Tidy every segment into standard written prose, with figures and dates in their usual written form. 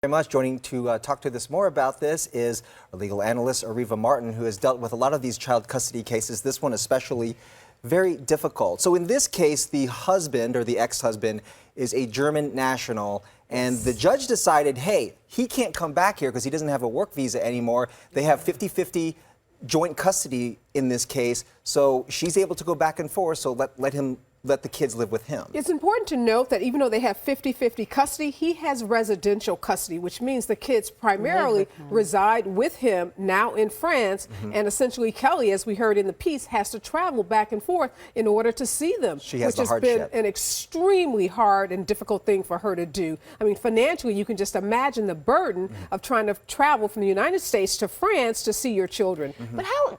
Very much. Joining to talk to us more about this is our legal analyst, Areva Martin, who has dealt with a lot of these child custody cases, this one especially very difficult. So in this case, the husband or the ex-husband is a German national, and the judge decided, hey, he can't come back here because he doesn't have a work visa anymore. They have 50-50 joint custody in this case, so she's able to go back and forth, so let the kids live with him. It's important to note that even though they have 50-50 custody, he has residential custody, which means the kids primarily reside with him now in France, and essentially Kelly, as we heard in the piece, has to travel back and forth in order to see them, She has which the has been hardship. an extremely hard and difficult thing for her to do. I mean, financially, you can just imagine the burden of trying to travel from the United States to France to see your children. But how,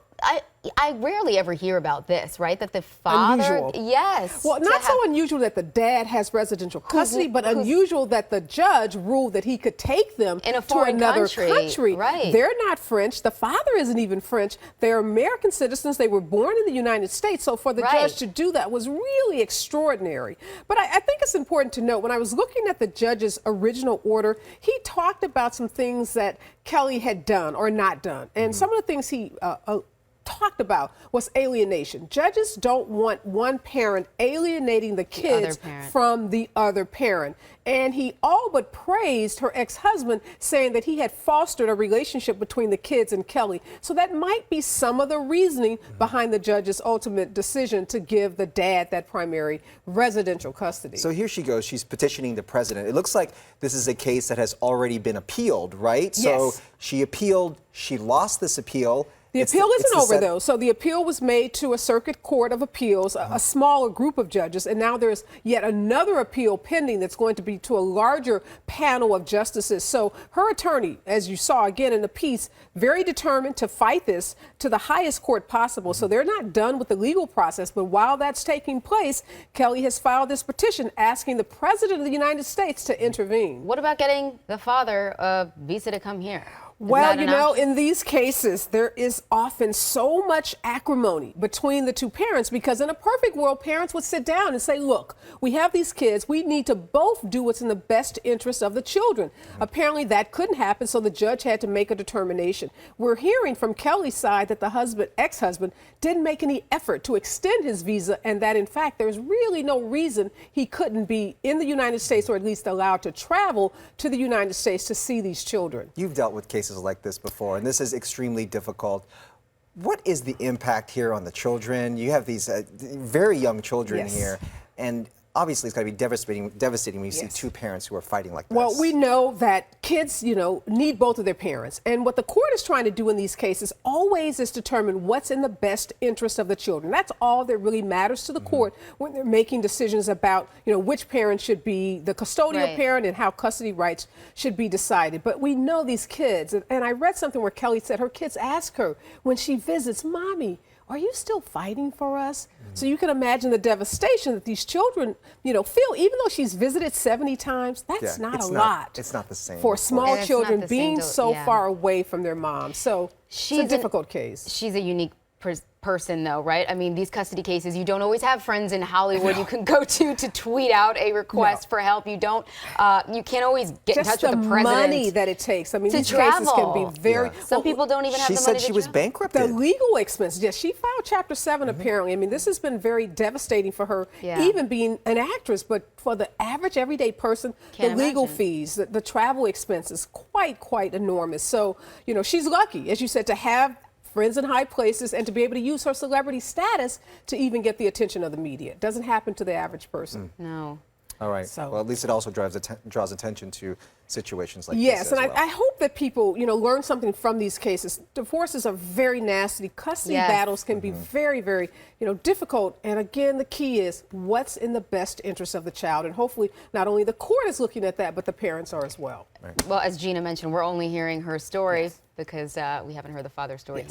I rarely ever hear about this, right? That the father, Unusual. yes. Well, not so unusual that the dad has residential custody, but unusual that the judge ruled that he could take them in a to foreign another country. Right. They're not French. The father isn't even French. They're American citizens. They were born in the United States. So for the judge to do that was really extraordinary. But I think it's important to note, when I was looking at the judge's original order, he talked about some things that Kelly had done or not done. And some of the things he talked about was alienation. Judges don't want one parent alienating the kids from the other parent. And he all but praised her ex-husband, saying that he had fostered a relationship between the kids and Kelly. So that might be some of the reasoning behind the judge's ultimate decision to give the dad that primary residential custody. So here she goes. She's petitioning the president. It looks like this is a case that has already been appealed, right? Yes. So she appealed. She lost this appeal. The appeal isn't over, though. So the appeal was made to a circuit court of appeals, a smaller group of judges, and now there's yet another appeal pending that's going to be to a larger panel of justices. So her attorney, as you saw again in the piece, very determined to fight this to the highest court possible. So they're not done with the legal process, but while that's taking place, Kelly has filed this petition asking the president of the United States to intervene. What about getting the father a visa to come here? Well, you know, in these cases, there is often so much acrimony between the two parents, because in a perfect world, parents would sit down and say, look, we have these kids. We need to both do what's in the best interest of the children. Apparently, that couldn't happen, so the judge had to make a determination. We're hearing from Kelly's side that the ex-husband, didn't make any effort to extend his visa, and that, in fact, there's really no reason he couldn't be in the United States, or at least allowed to travel to the United States to see these children. You've dealt with cases like this before, and this is extremely difficult. What is the impact here on the children? You have these very young children here, and obviously it's got to be devastating when you see two parents who are fighting like this. Well, we know that kids, you know, need both of their parents. And what the court is trying to do in these cases always is determine what's in the best interest of the children. That's all that really matters to the court when they're making decisions about, you know, which parent should be the custodial parent and how custody rights should be decided. But we know these kids, and I read something where Kelly said her kids ask her when she visits, Mommy, are you still fighting for us? So you can imagine the devastation that these children, you know, feel. Even though she's visited 70 times, that's not a lot. It's not the same. For small children being so far away from their mom. So it's a difficult case. She's a unique person, though, right? I mean, these custody cases, you don't always have friends in Hollywood you can go to tweet out a request for help. You don't, you can't always get in touch with the president. Just the money that it takes. I mean, these cases can be very... Some people don't even have the money to travel. She said she was bankrupted. The legal expenses, yes, she filed Chapter 7 apparently. I mean, this has been very devastating for her, even being an actress, but for the average everyday person, the legal fees, the travel expenses, quite enormous. So, you know, she's lucky, as you said, to have friends in high places and to be able to use her celebrity status to even get the attention of the media. It doesn't happen to the average person. No. All right. So, well, at least it also draws attention to situations like this. Yes, and I hope that people, you know, learn something from these cases. Divorces are very nasty. Custody battles can be very, you know, difficult. And again, the key is what's in the best interest of the child. And hopefully not only the court is looking at that, but the parents are as well. Well, as Gina mentioned, we're only hearing her story because we haven't heard the father's story either.